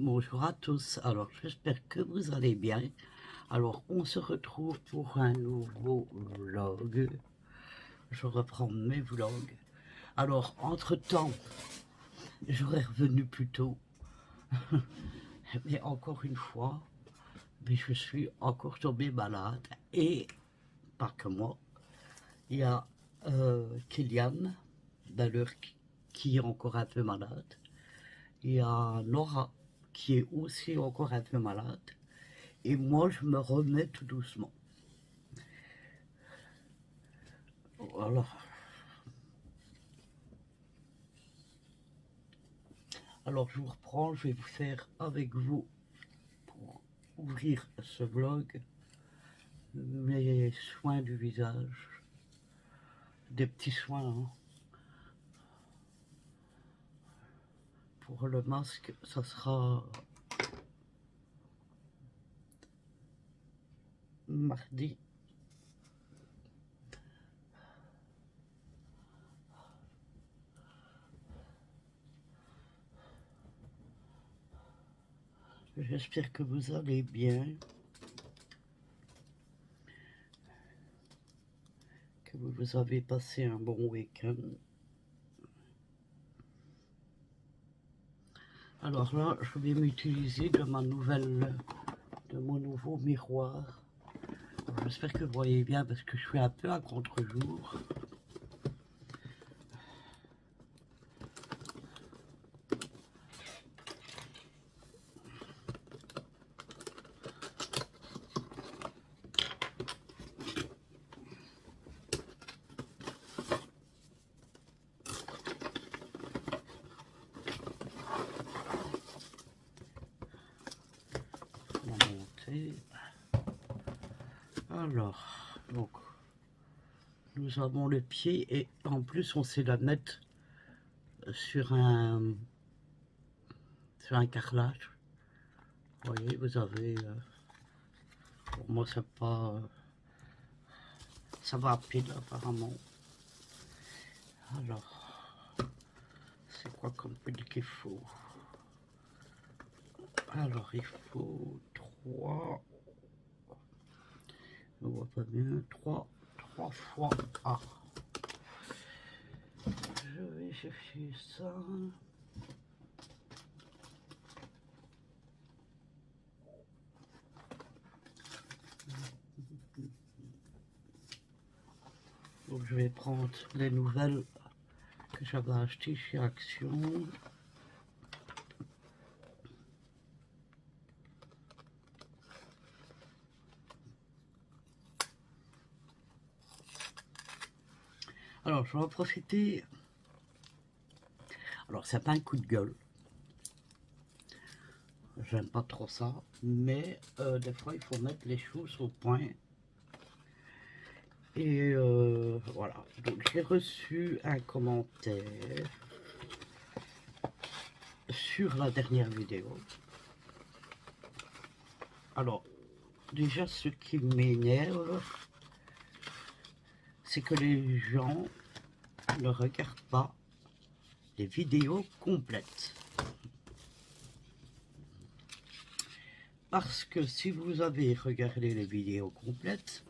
Bonjour à tous, alors j'espère que vous allez bien. Alors on se retrouve pour un nouveau vlog. Je reprends mes vlogs. Alors entre-temps, j'aurais revenu plus tôt. Mais encore une fois, mais je suis encore tombée malade. Et pas que moi, il y a Kylian, d'ailleurs, qui est encore un peu malade. Il y a Nora qui est aussi encore un peu malade. Et moi, je me remets tout doucement. Voilà. Alors, je vous reprends. Je vais vous faire avec vous, pour ouvrir ce vlog, mes soins du visage. Des petits soins, hein. Pour le masque, ça sera mardi. J'espère que vous allez bien, que vous avez passé un bon week-end. Alors là, je vais m'utiliser de mon nouveau miroir. J'espère que vous voyez bien parce que je suis un peu à contre-jour. Alors, donc, nous avons le pied et en plus on sait la mettre sur un carrelage. Vous voyez, vous avez, pour moi c'est pas, ça va à pile apparemment. Alors, c'est quoi comme pile qu'il faut? Alors, il faut 3, on voit pas bien, 3 fois A. Je vais chercher ça. Donc je vais prendre les nouvelles que j'avais achetées chez Action. Alors je vais en profiter. Alors c'est pas un coup de gueule. J'aime pas trop ça. Mais des fois il faut mettre les choses au point. Et voilà. Donc j'ai reçu un commentaire sur la dernière vidéo. Alors, déjà ce qui m'énerve, c'est que les gens ne regardent pas les vidéos complètes. Parce que si vous avez regardé les vidéos complètes,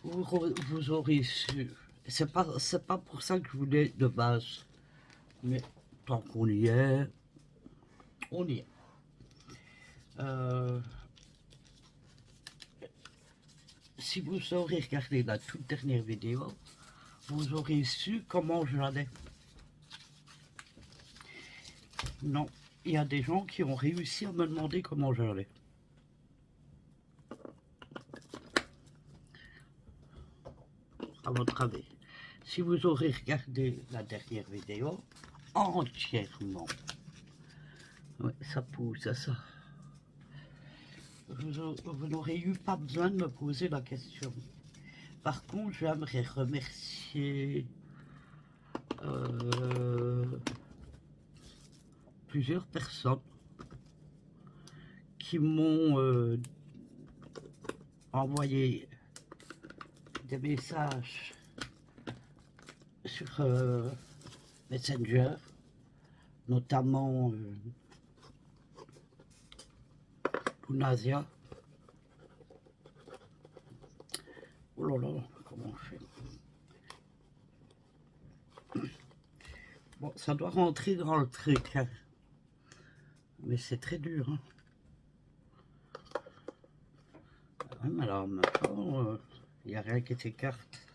vous aurez su. C'est pas pour ça que je voulais de base. Mais tant qu'on y est, on y est. Si vous aurez regardé la toute dernière vidéo, vous aurez su comment j'allais. Non, il y a des gens qui ont réussi à me demander comment j'allais. À votre avis, si vous aurez regardé la dernière vidéo entièrement, ouais, ça pousse à ça. Vous n'aurez eu pas besoin de me poser la question. Par contre, j'aimerais remercier plusieurs personnes qui m'ont envoyé des messages sur Messenger, notamment Lunasia. Oh là là, comment je fais? Bon, ça doit rentrer dans le truc, hein. Mais c'est très dur, hein. Ouais, mais alors maintenant, il n'y a rien qui s'écarte.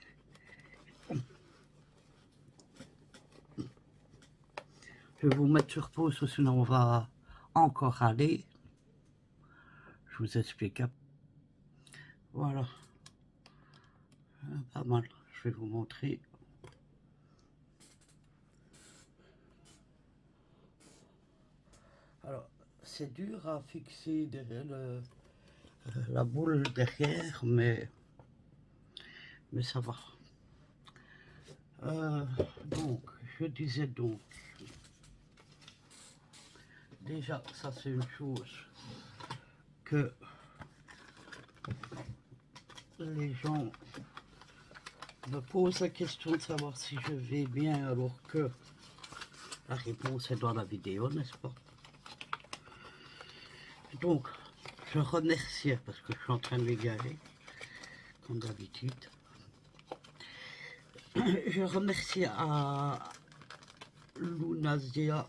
Je vais vous mettre sur pause, sinon on va encore aller. Je vous explique. Voilà. Pas mal. Je vais vous montrer. Alors, c'est dur à fixer derrière la boule derrière, mais ça va. Donc, je disais donc, déjà, ça c'est une chose que les gens me posent la question de savoir si je vais bien, alors que la réponse est dans la vidéo, n'est-ce pas? Donc, je remercie, parce que je suis en train de m'égarer, comme d'habitude. Je remercie à Lunasia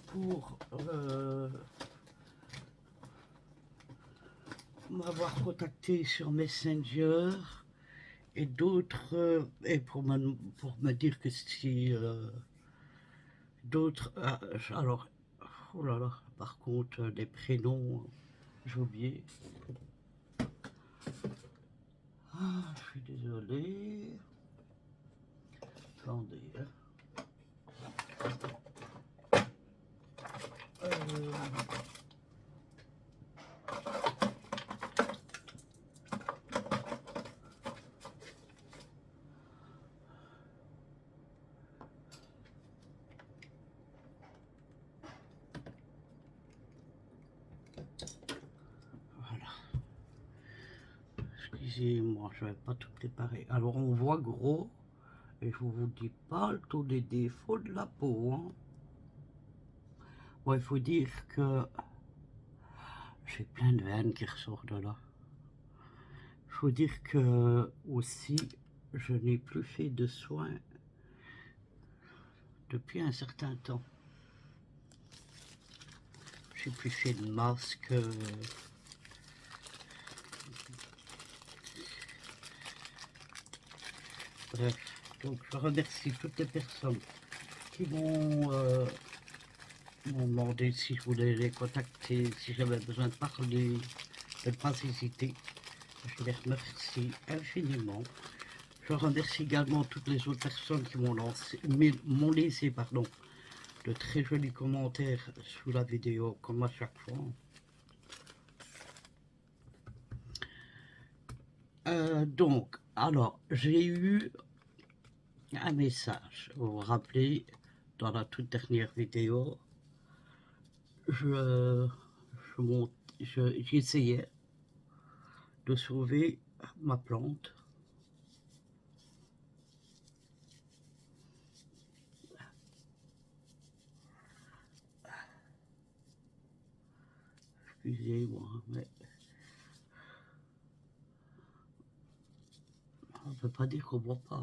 pour m'avoir contacté sur Messenger et d'autres, et pour me dire que si d'autres, alors, oh là là, par contre, les prénoms, j'ai oublié. Ah, je suis désolé. Attendez. Voilà. Excusez-moi, je n'avais pas tout préparé. Alors, on voit gros, et je vous dis pas tous les défauts de la peau, hein. Bon, il faut dire que j'ai plein de veines qui ressortent de là. Il faut dire que aussi, je n'ai plus fait de soins depuis un certain temps. J'ai plus fait de masque. Bref, donc je remercie toutes les personnes qui m'ont demandé si je voulais les contacter, si j'avais besoin de parler, de ne pas hésiter. Je les remercie infiniment. Je remercie également toutes les autres personnes qui m'ont laissé de très jolis commentaires sous la vidéo, comme à chaque fois. Donc, alors, j'ai eu un message. Vous vous rappelez, dans la toute dernière vidéo, j'essayais de sauver ma plante. Excusez-moi, mais on ne peut pas dire qu'on ne voit pas.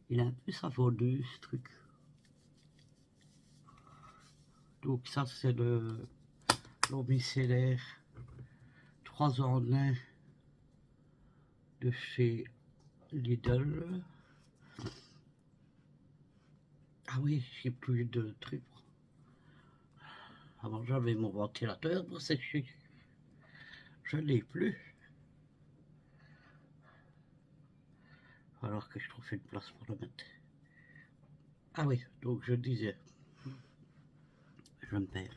Il est un peu savonneux, ce truc. Donc ça, c'est l'eau micellaire 3 en 1 de chez Lidl. Ah oui, j'ai plus de trucs. Avant, j'avais mon ventilateur pour sécher. Je ne l'ai plus. Alors que je trouve une place pour le mettre. Ah oui, donc je disais, je me perds.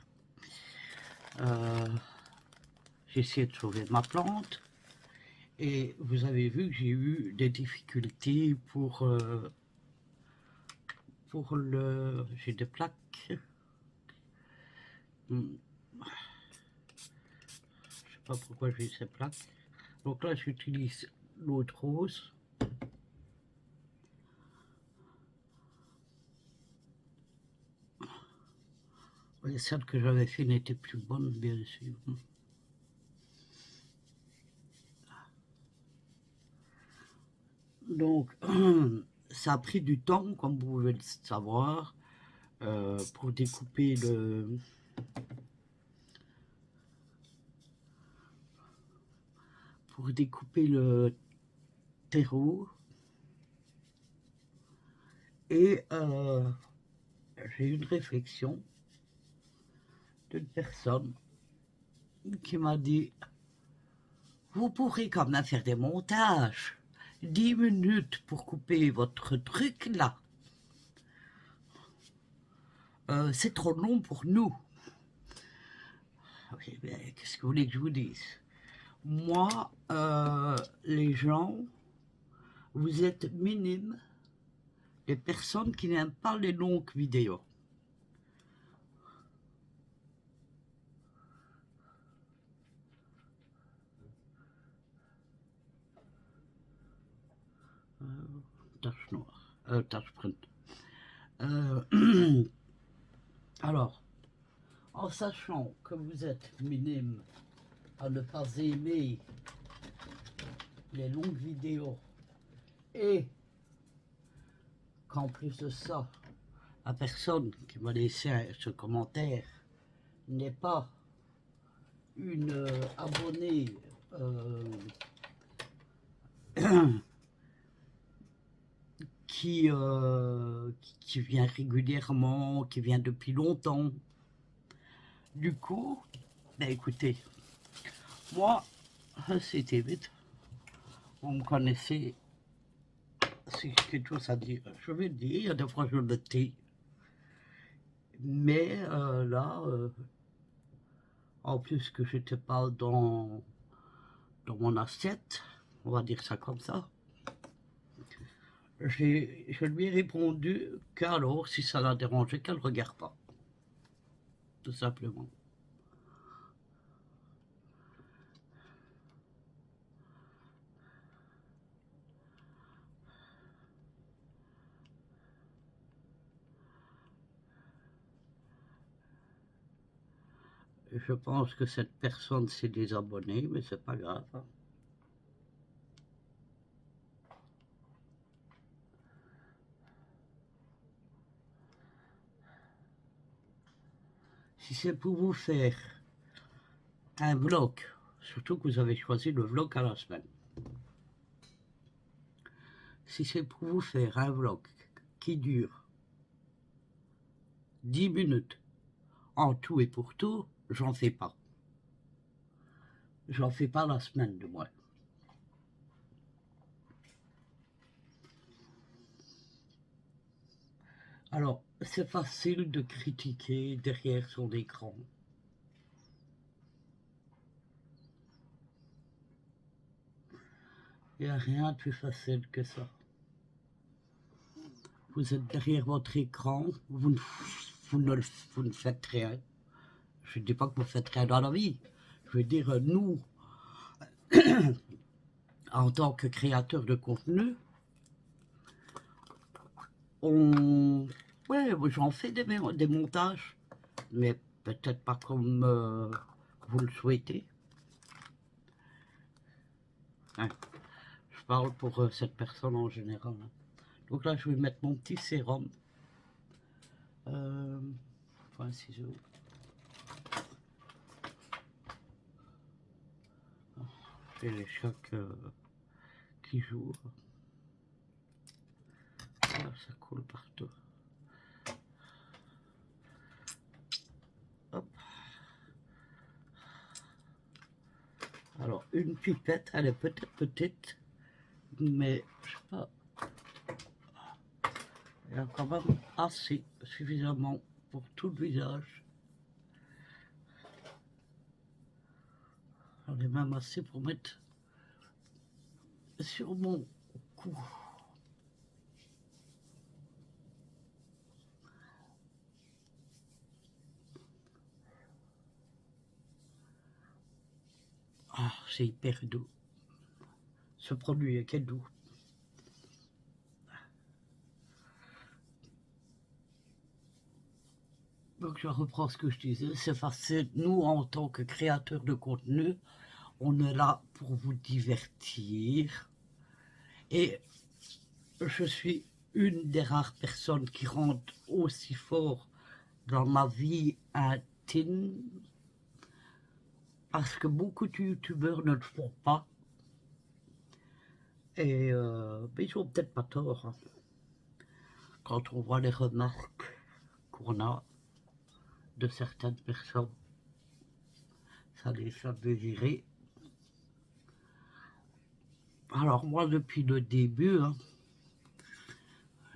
J'ai essayé de sauver ma plante et vous avez vu que j'ai eu des difficultés pour j'ai des plaques. Je sais pas pourquoi j'ai ces plaques. Donc là, j'utilise l'autre rose. Et celle que j'avais fait n'était plus bonne, bien sûr. Donc, ça a pris du temps, comme vous pouvez le savoir, pour découper le terreau. Et j'ai eu une réflexion d'une personne qui m'a dit: vous pourrez quand même faire des montages. 10 minutes pour couper votre truc là. C'est trop long pour nous. Oui, mais qu'est-ce que vous voulez que je vous dise? Moi, les gens, vous êtes minimes, les personnes qui n'aiment pas les longues vidéos. Tache noire, tache print. Alors, en sachant que vous êtes minime à ne pas aimer les longues vidéos et qu'en plus de ça, la personne qui m'a laissé ce commentaire n'est pas une abonnée qui vient régulièrement, qui vient depuis longtemps. Du coup, ben écoutez, moi, c'était vite. Vous me connaissez, si j'ai quelque chose à dire, je vais le dire. Il y a des fois, je le tais. Mais là, en plus que je n'étais pas dans mon assiette, on va dire ça comme ça, je lui ai répondu qu'alors, si ça la dérangeait, qu'elle ne regarde pas. Tout simplement. Je pense que cette personne s'est désabonnée, mais c'est pas grave. Si c'est pour vous faire un vlog, surtout que vous avez choisi le vlog à la semaine, si c'est pour vous faire un vlog qui dure 10 minutes en tout et pour tout, j'en fais pas. J'en fais pas la semaine de moi. Alors, c'est facile de critiquer derrière son écran. Il n'y a rien de plus facile que ça. Vous êtes derrière votre écran, vous ne faites rien. Je ne dis pas que vous faites rien dans la vie. Je veux dire, nous, en tant que créateurs de contenu, ouais, j'en fais des montages, mais peut-être pas comme vous le souhaitez. Hein. Je parle pour cette personne en général. Hein. Donc là, je vais mettre mon petit sérum. Enfin, ciseaux. J'ai les chocs qui jouent. Ah, ça coule partout. Hop. Alors, une pipette, elle est peut-être petite, mais je sais pas. Il y a quand même assez, suffisamment pour tout le visage. J'en ai même assez pour mettre sur mon cou. Ah, c'est hyper doux. Ce produit est quel doux. Donc je reprends ce que je disais, c'est facile. Nous, en tant que créateurs de contenu, on est là pour vous divertir. Et je suis une des rares personnes qui rentre aussi fort dans ma vie intime, parce que beaucoup de youtubeurs ne le font pas. Et mais ils ont peut-être pas tort, hein. Quand on voit les remarques qu'on a de certaines personnes, ça les fait désirer. Alors moi, depuis le début, hein,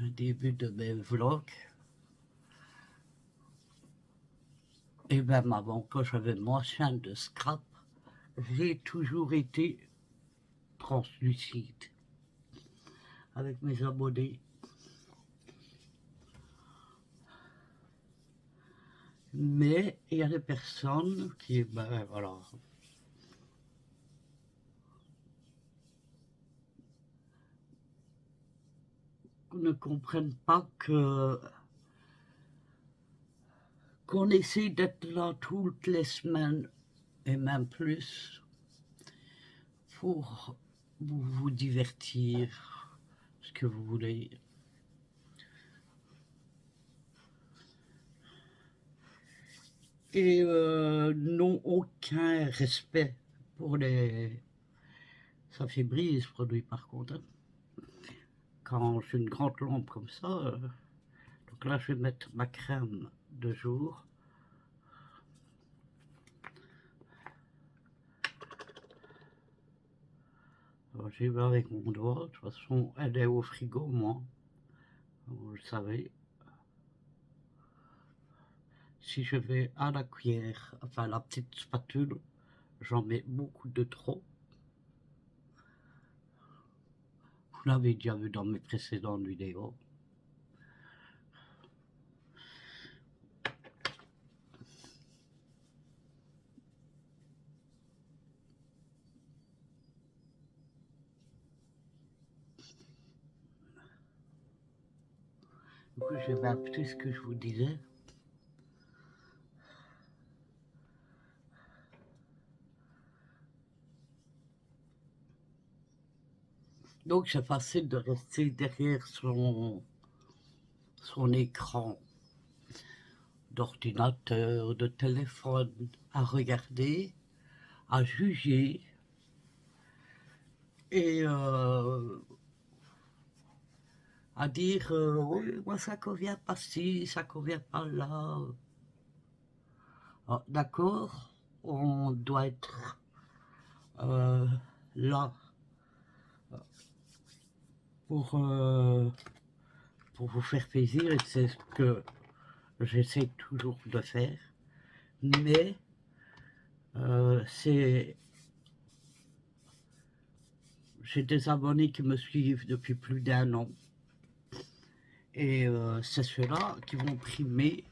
le début de mes vlogs, et même avant, quand j'avais mon chaîne de scrap, j'ai toujours été translucide avec mes abonnés. Mais il y a des personnes qui, ben voilà, ne comprennent pas que qu'on essaie d'être là toutes les semaines et même plus pour vous divertir, ce que vous voulez. Et n'ont aucun respect pour les... Ça fait briller ce produit par contre, hein. Quand j'ai une grande lampe comme ça, donc là je vais mettre ma crème de jour. J'y vais avec mon doigt, de toute façon elle est au frigo moi, vous le savez. Si je vais à la cuillère, enfin la petite spatule, j'en mets beaucoup de trop. Vous l'avez déjà vu dans mes précédentes vidéos. Du coup, je vais appeler ce que je vous disais. Donc c'est facile de rester derrière son écran d'ordinateur, de téléphone, à regarder, à juger et à dire oui, moi ça convient pas ci, ça convient pas là. D'accord, on doit être là pour vous faire plaisir, et c'est ce que j'essaie toujours de faire. Mais j'ai des abonnés qui me suivent depuis plus d'1 an. Et c'est ceux-là qui vont primer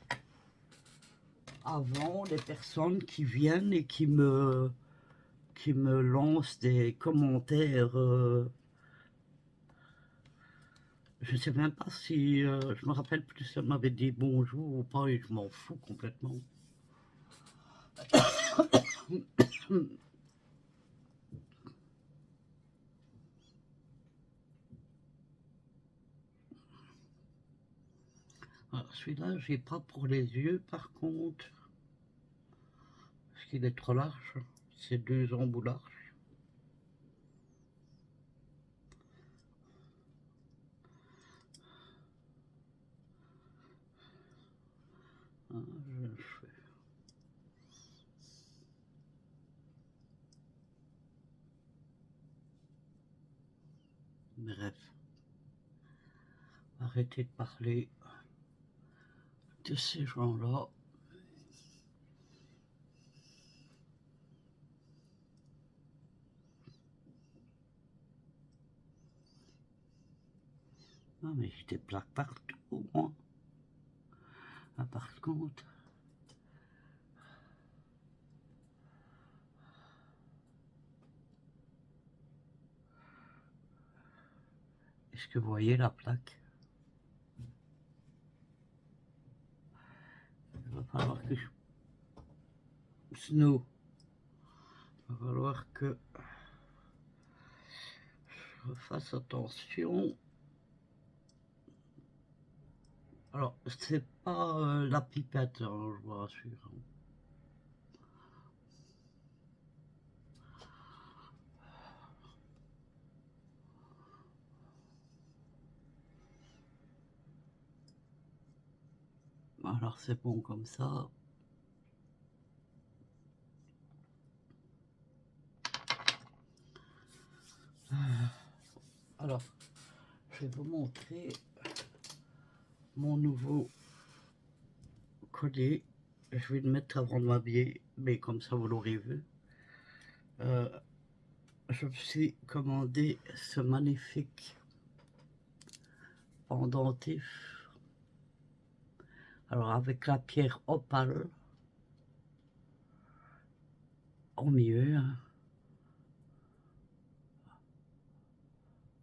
avant les personnes qui viennent et qui me lancent des commentaires. Je sais même pas si... je me rappelle plus si elle m'avait dit bonjour ou pas, et je m'en fous complètement. Celui-là, j'ai pas pour les yeux, par contre, parce qu'il est trop large. C'est 2 embouts larges. Je fais... Bref, arrêtez de parler de ces gens-là. Ah, mais j'ai des plaques partout, moi. Ah, par contre... Est-ce que vous voyez la plaque? Alors que Snow, il va falloir que je fasse attention. Alors, c'est pas la pipette, hein, je vous rassure. Alors, c'est bon comme ça. Alors, je vais vous montrer mon nouveau collier. Je vais le mettre avant de m'habiller, mais comme ça vous l'aurez vu. Je me suis commandé ce magnifique pendentif. Alors avec la pierre opale au milieu. Hein.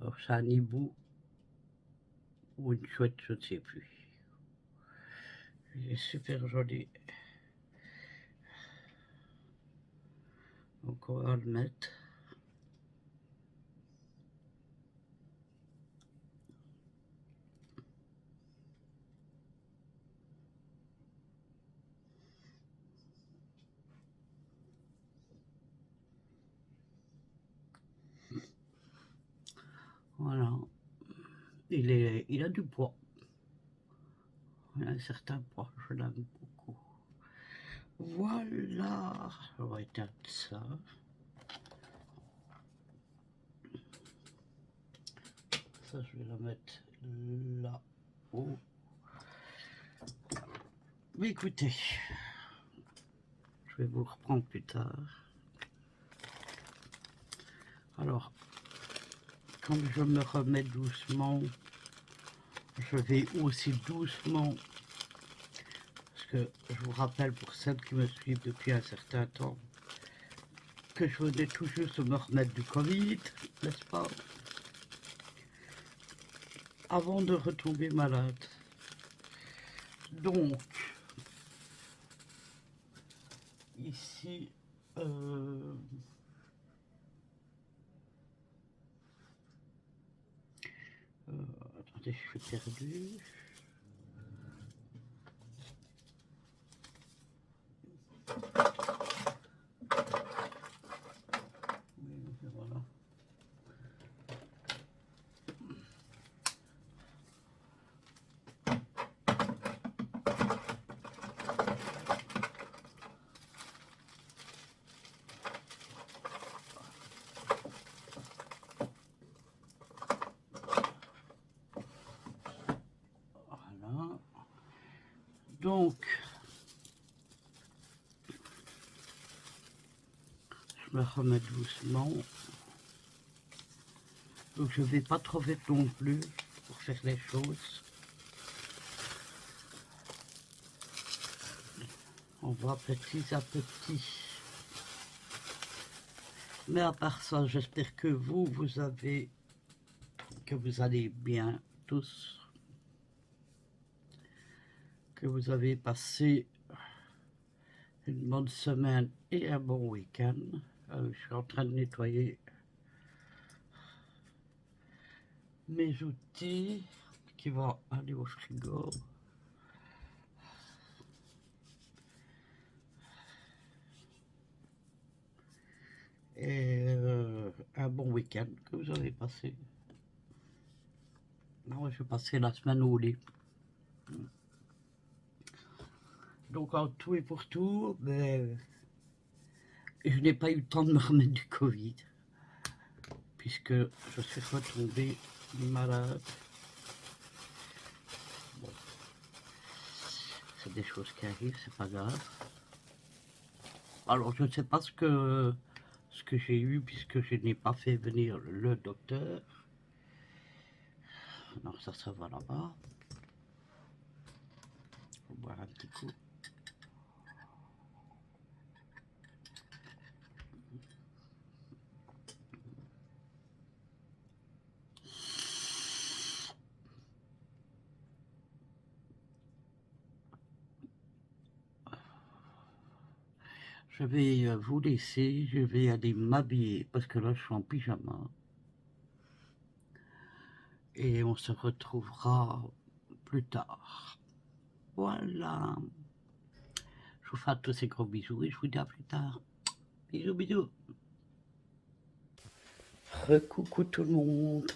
Alors c'est un hibou ou une chouette, je ne sais plus. Il est super joli. Donc on va le mettre. Voilà. Il a du poids. Il a un certain poids, je l'aime beaucoup. Voilà. On va éteindre ça. Ça, je vais la mettre là-haut. Mais écoutez, je vais vous reprendre plus tard. Alors, quand je me remets doucement, je vais aussi doucement, parce que je vous rappelle pour celles qui me suivent depuis un certain temps, que je venais tout juste de me remettre du Covid, n'est-ce pas? Avant de retomber malade. Donc, ici, attendez, je suis perdu. Voilà. Voilà. Donc, je me remets doucement. Donc je ne vais pas trop vite non plus pour faire les choses. On va petit à petit. Mais à part ça, j'espère que vous allez bien tous. Que vous avez passé une bonne semaine et un bon week-end. Je suis en train de nettoyer mes outils qui vont aller au frigo. Et un bon week-end que vous avez passé. Non, je vais passer la semaine au lit. Donc en tout et pour tout, ben, je n'ai pas eu le temps de me remettre du Covid, puisque je suis retombé malade. Bon, c'est des choses qui arrivent, c'est pas grave. Alors je ne sais pas ce que j'ai eu, puisque je n'ai pas fait venir le docteur. Alors ça va là-bas. On va boire un petit coup. Je vais vous laisser, je vais aller m'habiller parce que là je suis en pyjama. Et on se retrouvera plus tard. Voilà. Je vous fais tous ces gros bisous et je vous dis à plus tard. Bisous, bisous. Recoucou tout le monde.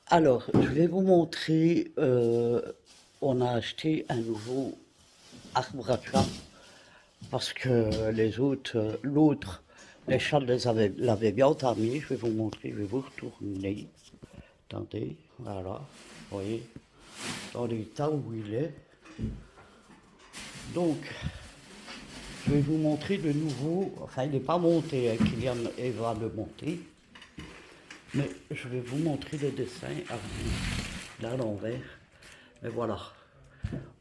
Alors, je vais vous montrer, on a acheté un nouveau arbre à chat parce que les autres, l'autre, les chats l'avaient bien entamé. Je vais vous montrer, je vais vous retourner. Attendez, voilà, vous voyez, dans l'état où il est. Donc, je vais vous montrer le nouveau, enfin il n'est pas monté, hein, Kylian va le monter, mais je vais vous montrer le dessin là à l'envers. Mais voilà,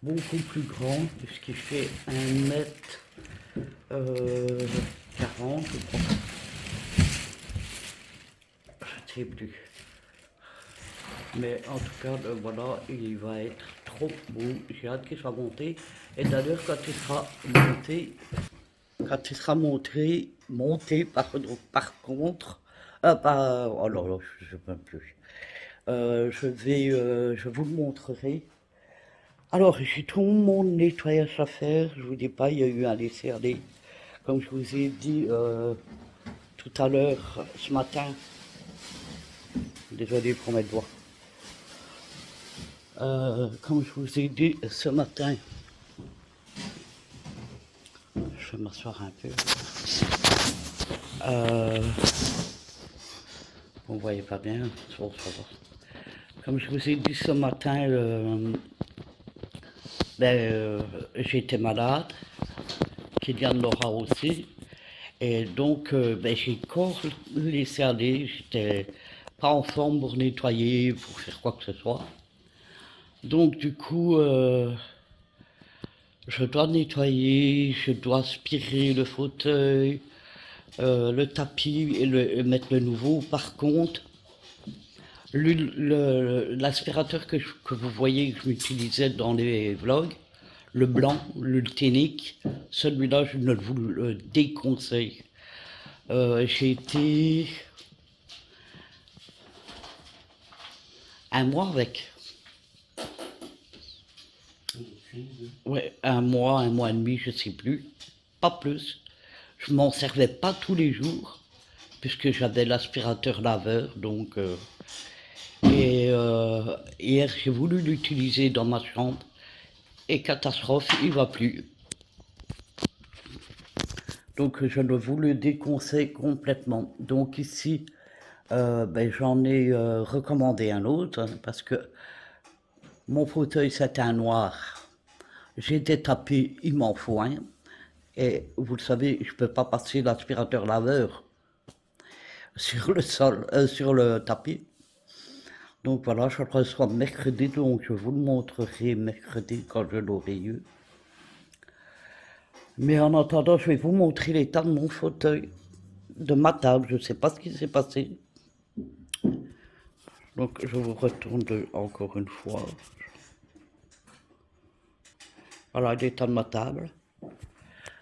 beaucoup plus grand, puisqu'il fait 1m40, je crois. Je ne sais plus. Mais en tout cas, voilà, il va être trop beau. J'ai hâte qu'il soit monté. Et d'ailleurs, quand il sera monté, par contre, oh là là, je ne sais même plus. Je vous le montrerai. Alors, j'ai tout mon nettoyage à faire. Je vous dis pas, il y a eu un laisser-aller. Comme je vous ai dit tout à l'heure, ce matin. Désolé pour mes doigts. Comme je vous ai dit ce matin, je vais m'asseoir un peu. Vous ne voyez pas bien, comme je vous ai dit ce matin, j'étais malade, Kylian l'aura aussi, et donc j'ai encore laissé aller, j'étais pas en forme pour nettoyer, pour faire quoi que ce soit. Donc du coup, je dois nettoyer, je dois aspirer le fauteuil, le tapis et mettre le nouveau. Par contre, l'aspirateur que vous voyez que j'utilisais dans les vlogs, le blanc, l'Ultenic, celui-là je ne vous le déconseille. J'ai été un mois avec. Ouais, un mois et demi, je sais plus, pas plus. Je m'en servais pas tous les jours, puisque j'avais l'aspirateur laveur, donc... hier, j'ai voulu l'utiliser dans ma chambre, et catastrophe, il va plus. Donc, je ne vous le déconseille complètement. Donc ici, j'en ai recommandé un autre, hein, parce que mon fauteuil, c'était un noir. J'ai été tapé, il m'en faut un. Et vous le savez, je ne peux pas passer l'aspirateur laveur sur le sol, sur le tapis. Donc voilà, je le reçois mercredi, donc je vous le montrerai mercredi quand je l'aurai eu. Mais en attendant, je vais vous montrer l'état de mon fauteuil, de ma table. Je ne sais pas ce qui s'est passé. Donc je vous retourne encore une fois. Voilà l'état de ma table.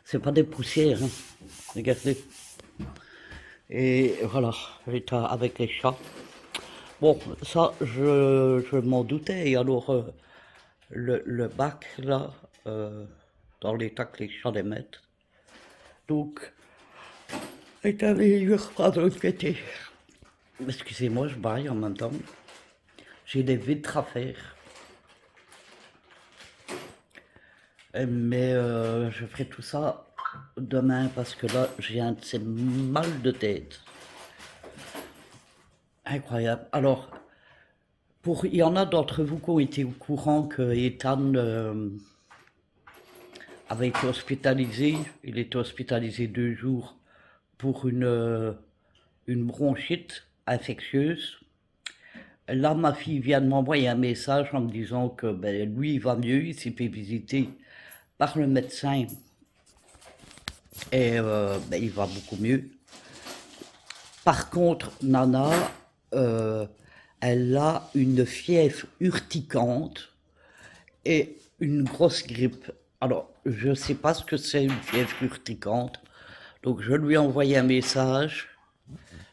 C'est pas des poussières, hein. Regardez. Et voilà, l'état avec les chats. Bon, ça, je m'en doutais. Et alors, le bac, là, dans l'état que les chats les mettent. Donc, est allé lui reprendre l'autre côté. Excusez-moi, je baille en même temps. J'ai des vitres à faire. Mais je ferai tout ça demain parce que là, j'ai un de ces mal de tête. Incroyable. Alors, il y en a d'entre vous qui ont été au courant que Ethan avait été hospitalisé. Il était hospitalisé 2 jours pour une bronchite infectieuse. Là, ma fille vient de m'envoyer un message en me disant que lui, il va mieux, il s'est fait visiter par le médecin et il va beaucoup mieux. Par contre, Nana, elle a une fièvre urticante et une grosse grippe. Alors, je ne sais pas ce que c'est une fièvre urticante. Donc je lui ai envoyé un message.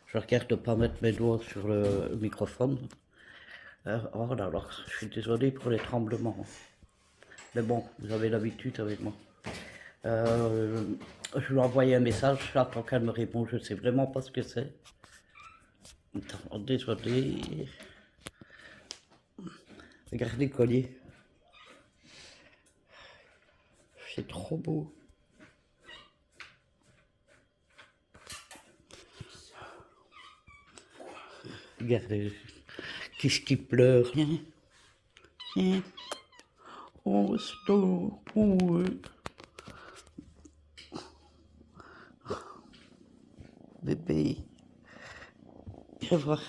Je regarde de ne pas mettre mes doigts sur le microphone. Oh là là, je suis désolé pour les tremblements. Mais bon, vous avez l'habitude avec moi. Je lui ai envoyé un message, j'attends qu'elle me réponde, je ne sais vraiment pas ce que c'est. Attends, désolé. Regardez le collier. C'est trop beau. Regardez. Qu'est-ce qui pleure, hein? Hein? Oh, stop. Oh, bébé. Je vais voir.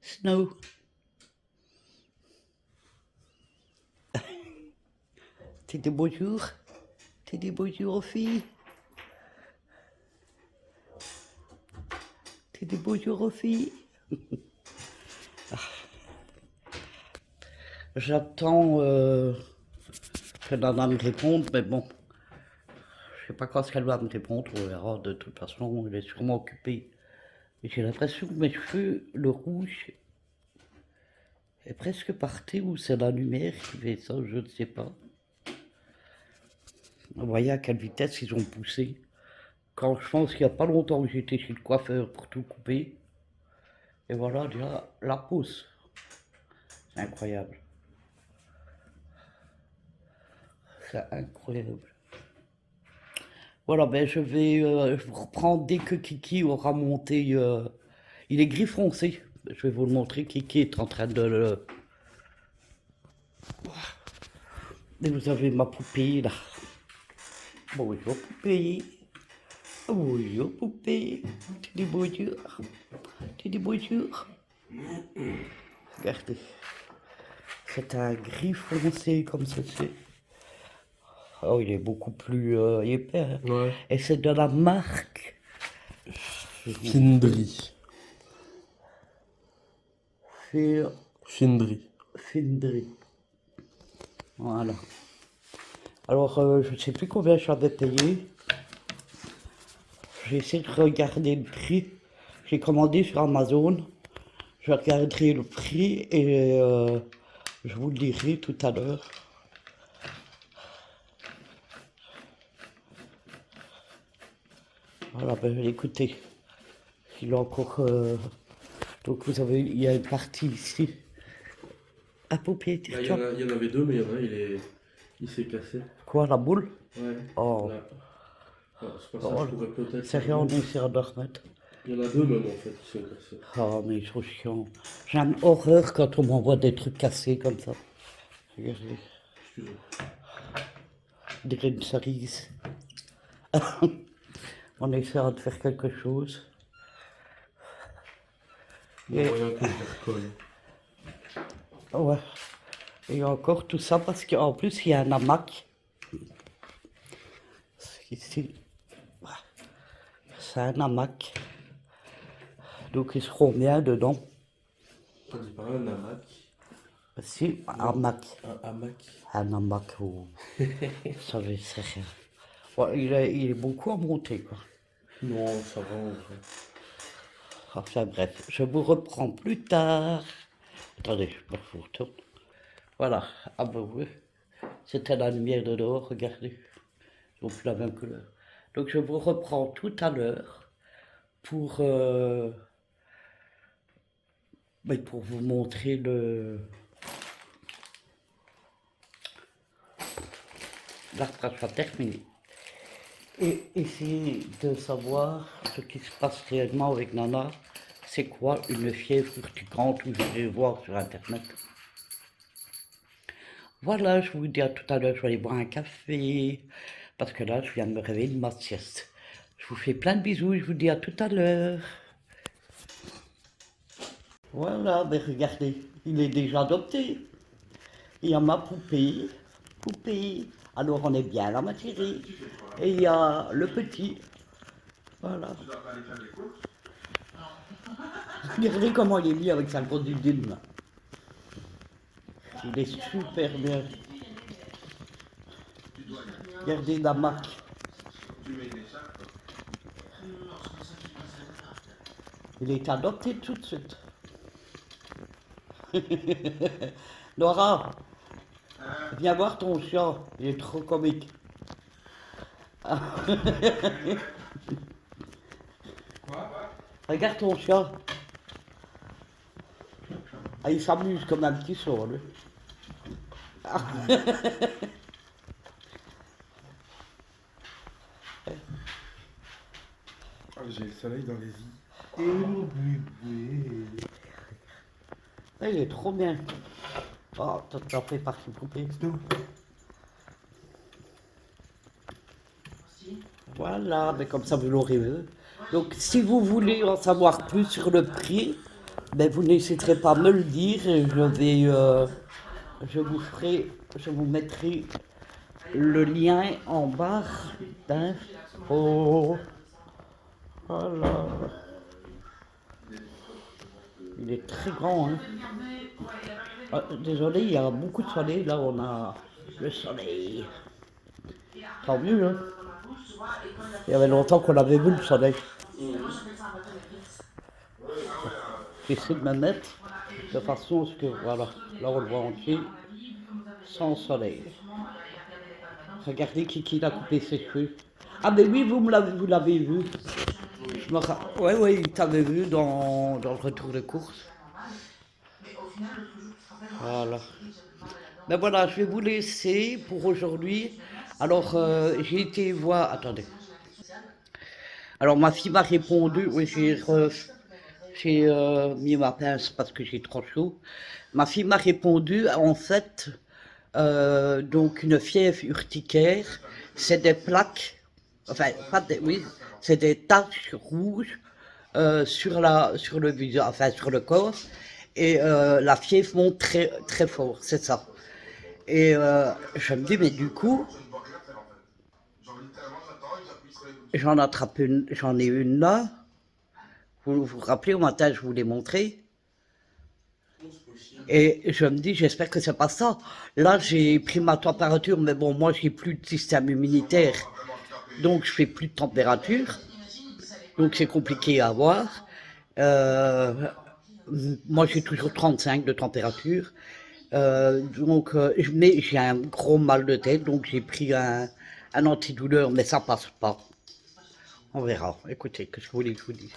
Snow. Tu dis bonjour. Tu dis bonjour aux filles. Tu dis bonjour aux filles. J'attends que Nana me réponde, mais bon, je sais pas quand qu'elle va me répondre, on verra. De toute façon, elle est sûrement occupée. Et j'ai l'impression que mes cheveux, le rouge, est presque parti, ou c'est la lumière qui fait ça, je ne sais pas. Vous voyez à quelle vitesse ils ont poussé. Quand je pense qu'il n'y a pas longtemps que j'étais chez le coiffeur pour tout couper. Et voilà déjà la pousse. C'est incroyable. C'est incroyable. Voilà, ben je vais vous reprendre dès que Kiki aura monté. Il est gris foncé. Je vais vous le montrer. Kiki est en train de le. Et vous avez ma poupée là. Bonjour poupée. Bonjour poupée. Tu dis bonjour. Tu dis bonjour. Regardez. C'est un gris foncé comme ceci. Oh, il est beaucoup plus épais. Hein. Ouais. Et c'est de la marque Findri. Findri. Findri. Voilà. Alors, je ne sais plus combien j'avais payé. J'ai essayé de regarder le prix. J'ai commandé sur Amazon. Je regarderai le prix et je vous le dirai tout à l'heure. Voilà, ben écoutez, il est encore. Donc vous avez, il y a une partie ici. À poupée, Bah, il y en avait deux, mais il y en a un, il s'est cassé. Quoi, la boule? Ouais. Oh. Là. Ah, c'est pas ça, Oh, je pourrais peut-être. c'est rien, on essaiera de le remettre. Il y en a deux même en fait qui sont cassés. Oh, mais ils sont chiants. J'ai une horreur quand on m'envoie des trucs cassés comme ça. Regardez. Excusez. Des graines cerises. On essaiera de faire quelque chose. Bon, Et- moyen que je les recolle. Ouais. Et encore tout ça parce qu'en plus il y a un hamac. Ici. C'est un hamac. Donc ils seront bien dedans. On dit pas un hamac. Si, un hamac. Un hamac. Un hamac, oh. Ça veut dire rien. Ouais, il est beaucoup à monter, quoi. Non, ça va en vrai. Enfin bref, je vous reprends plus tard. Attendez, je me retourne. Voilà, ah bah oui, c'était la lumière de dehors, regardez. Ils ont plus la même couleur. Donc je vous reprends tout à l'heure pour, pour vous montrer le... La sera terminée. Et essayer de savoir ce qui se passe réellement avec Nana. C'est quoi une fièvre urticante, ou je vais voir sur internet. Voilà, je vous dis à tout à l'heure, je vais aller boire un café, parce que là, je viens de me réveiller de ma sieste. Je vous fais plein de bisous, je vous dis à tout à l'heure. Voilà, mais regardez, il est déjà adopté. Il y a ma poupée, poupée. Alors on est bien là, ma chérie. Et il y a le petit. Voilà. Regardez comment il est mis avec sa grosse dune là. Il est super bien. Regardez la marque. Il est adopté tout de suite. Nora, viens voir ton chat, il est trop comique. Regarde ton chat. Ah, il s'amuse comme un petit sourd, lui. Ah, j'ai le soleil dans les yeux. Et le bébé. Ah, il est trop bien. Oh, t'en fais partie poupée. Voilà, mais comme ça vous l'aurez vu. Donc si vous voulez en savoir plus sur le prix, ben, vous n'hésiterez pas à me le dire et je vous mettrai le lien en barre d'infos. Voilà. Il est très grand, hein. Ah, désolé, il y a beaucoup de soleil. Là, on a le soleil. Tant mieux, hein. Il y avait longtemps qu'on avait vu le soleil. J'essaie de me mettre de façon à ce que, voilà, là on le voit entier, sans soleil. Regardez Kiki il a coupé ses cheveux. Ah mais oui, vous l'avez vu. Ouais, ouais, il t'avait vu dans le retour de course. Voilà. Ben voilà, je vais vous laisser pour aujourd'hui. Alors, j'ai été voir... Attendez. Alors, ma fille m'a répondu... Oui, j'ai mis ma pince parce que j'ai trop chaud. Ma fille m'a répondu, en fait, donc une fièvre urticaire, c'est des plaques, enfin, pas des, oui, c'est des taches rouges sur le visage, enfin sur le corps, et la fièvre monte très, très fort, c'est ça. Et je me dis, mais du coup, j'en ai une là. Vous vous rappelez, au matin, je vous l'ai montré. Et je me dis, j'espère que c'est pas ça. Là, j'ai pris ma température, mais bon, moi, j'ai plus de système immunitaire. Donc, je fais plus de température. Donc, c'est compliqué à avoir. Moi, j'ai toujours 35 de température. Mais j'ai un gros mal de tête, donc j'ai pris un antidouleur, mais ça passe pas. On verra. Écoutez, que je voulais que je vous dise.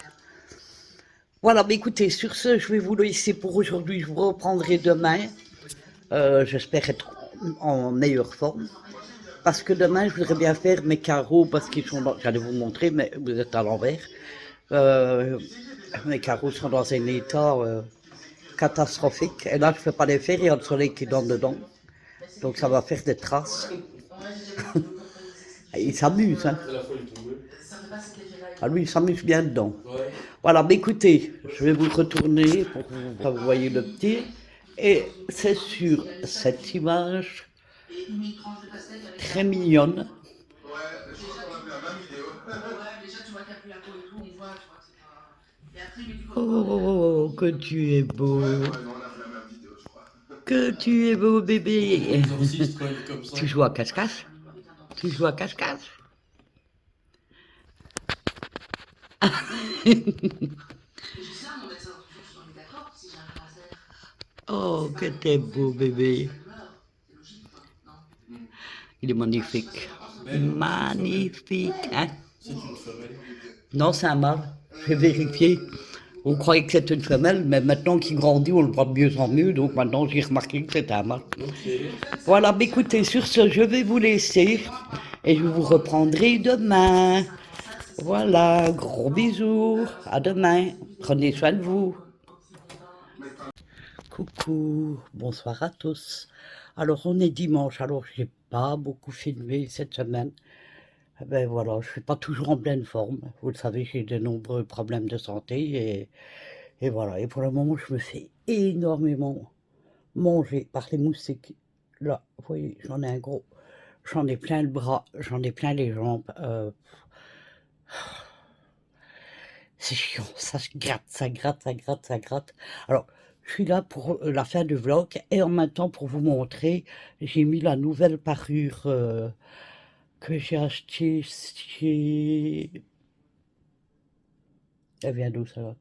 Voilà, mais écoutez, sur ce, je vais vous laisser pour aujourd'hui. Je vous reprendrai demain. J'espère être en meilleure forme. Parce que demain, je voudrais bien faire mes carreaux, parce qu'ils sont dans... J'allais vous montrer, mais vous êtes à l'envers. Mes carreaux sont dans un état catastrophique. Et là, je ne peux pas les faire, il y a le soleil qui donne dedans. Donc ça va faire des traces. Il s'amuse, hein. Ah lui, il s'amuse bien dedans. Ouais. Voilà, mais écoutez, je vais vous retourner pour que vous voyez le petit. Et c'est sur cette image très mignonne. Oh, que tu es beau. Que tu es beau, bébé. Tu joues à cache-cache? Tu joues à cache-cache? Oh, que t'es beau, bébé. Il est magnifique. Magnifique, hein? C'est une femelle. Non, c'est un mâle. J'ai vérifié. On croyait que c'était une femelle, mais maintenant qu'il grandit, on le voit de mieux en mieux. Donc maintenant, j'ai remarqué que c'était un mâle. Ok. Voilà, mais écoutez, sur ce, je vais vous laisser. Et je vous reprendrai demain. Voilà, gros bisous. À demain. Prenez soin de vous. Coucou, bonsoir à tous. Alors on est dimanche, alors j'ai pas beaucoup filmé cette semaine. Ben voilà, je suis pas toujours en pleine forme. Vous le savez, j'ai de nombreux problèmes de santé et voilà. Et pour le moment, je me fais énormément manger par les moustiques. Là, vous voyez, j'en ai un gros. J'en ai plein le bras, j'en ai plein les jambes. C'est chiant, ça se gratte, ça gratte, ça gratte, ça gratte. Alors, je suis là pour la fin du vlog et en même temps pour vous montrer, j'ai mis la nouvelle parure que j'ai acheté chez... Elle vient d'où ça va?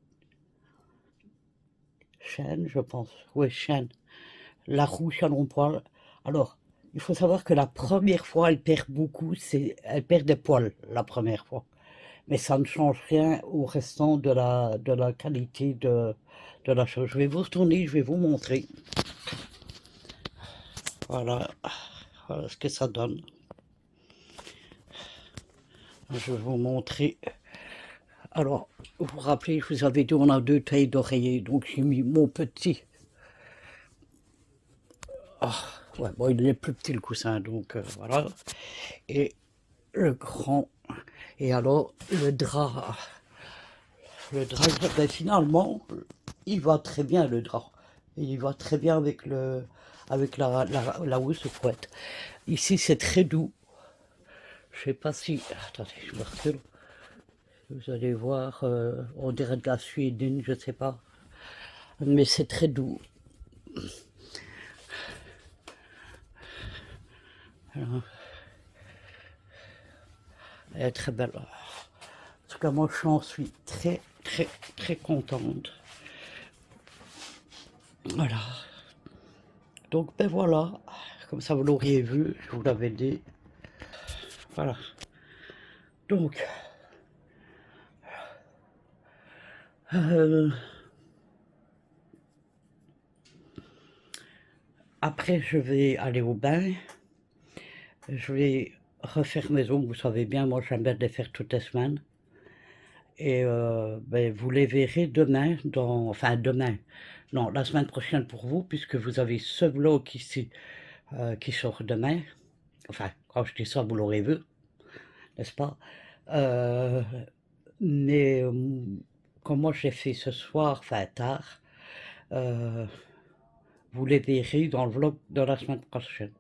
Chêne, je pense. Oui, Chêne. La rouge à long poil. Alors, il faut savoir que la première fois, elle perd beaucoup. Elle perd des poils la première fois. Mais ça ne change rien au restant de la qualité de la chose. Je vais vous retourner, je vais vous montrer. Voilà, voilà ce que ça donne. Je vais vous montrer. Alors, vous vous rappelez, je vous avais dit, on a 2 tailles d'oreiller. Donc, j'ai mis mon petit. Ah, ouais, bon, il est plus petit le coussin, donc voilà. Et le grand. Et alors, le drap, ben, finalement, il va très bien le drap. Et il va très bien avec la housse couette. Ici, c'est très doux. Je sais pas si... Attendez, je me recule. Vous allez voir, on dirait de la suédine, je sais pas. Mais c'est très doux. Alors, elle est très belle. En tout cas, moi, j'en suis très, très, très contente. Voilà. Donc, ben voilà. Comme ça, vous l'auriez vu, je vous l'avais dit. Voilà. Donc, après, je vais aller au bain. Je vais refaire mes ongles. Vous savez bien, moi, j'aime bien les faire toutes les semaines. Et ben, vous les verrez demain, enfin demain, non, la semaine prochaine pour vous, puisque vous avez ce vlog ici qui sort demain. Enfin, quand je dis ça, vous l'aurez vu, n'est-ce pas? Euh, mais comme moi j'ai fait ce soir, enfin tard, euh, vous les verrez dans le vlog de la semaine prochaine.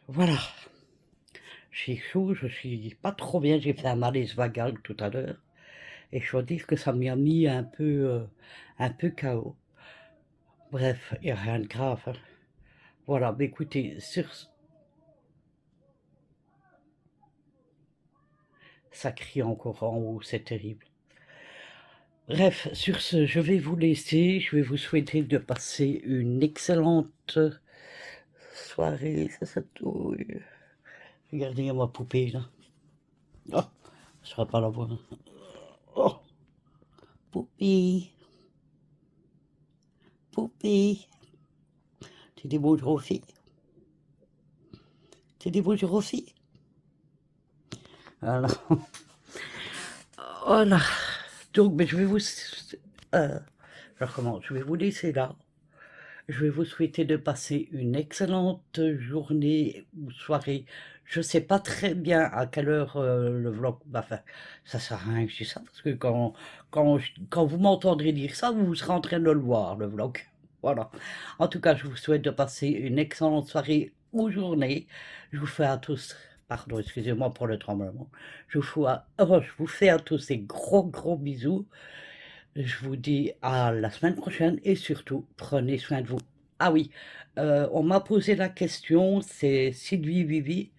Voilà, j'ai chaud, je suis pas trop bien, j'ai fait un malaise vagal tout à l'heure. Et je dois dire que ça m'a mis un peu KO. Bref, il n'y a rien de grave, hein. Voilà, mais écoutez, ça crie encore en haut, c'est terrible. Bref, sur ce, je vais vous laisser. Je vais vous souhaiter de passer une excellente soirée. Ça touille. Regardez ma poupée, là. Oh, je ne serai pas la voir. Oh, poupée. Poupée. Tu dis bonjour aux filles. Tu dis bonjour aux filles. Voilà. Voilà. Donc, mais je vais vous... je recommence. Je vais vous laisser là. Je vais vous souhaiter de passer une excellente journée ou soirée. Je ne sais pas très bien à quelle heure le vlog... Enfin, ça sert à rien que je dise ça, parce que quand vous m'entendrez dire ça, vous serez en train de le voir, le vlog. Voilà. En tout cas, je vous souhaite de passer une excellente soirée ou journée. Je vous fais à tous... Pardon, excusez-moi pour le tremblement. Je vous fais à tous des gros, gros bisous. Je vous dis à la semaine prochaine et surtout, prenez soin de vous. Ah oui, on m'a posé la question, c'est Sylvie Vivi,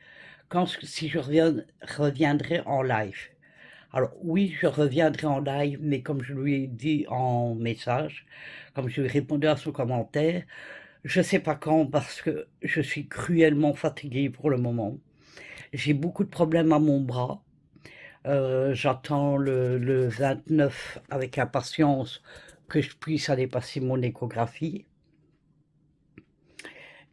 si je reviendrai en live. Alors oui, je reviendrai en live, mais comme je lui ai dit en message, comme je lui ai répondu à son commentaire, je ne sais pas quand parce que je suis cruellement fatiguée pour le moment. J'ai beaucoup de problèmes à mon bras. J'attends le 29 avec impatience que je puisse aller passer mon échographie.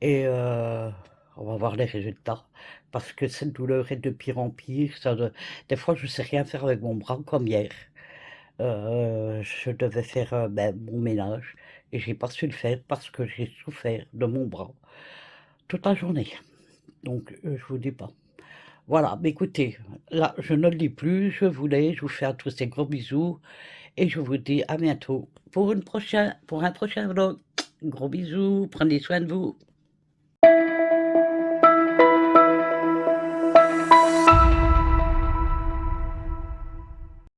Et on va voir les résultats. Parce que cette douleur est de pire en pire. Des fois, je ne sais rien faire avec mon bras, comme hier. Je devais faire ben, mon ménage. Et j'ai pas su le faire parce que j'ai souffert de mon bras toute la journée. Donc, je vous dis pas. Voilà, mais écoutez, là, je ne le dis plus, je vous fais à tous des gros bisous, et je vous dis à bientôt pour un prochain vlog. Gros bisous, prenez soin de vous.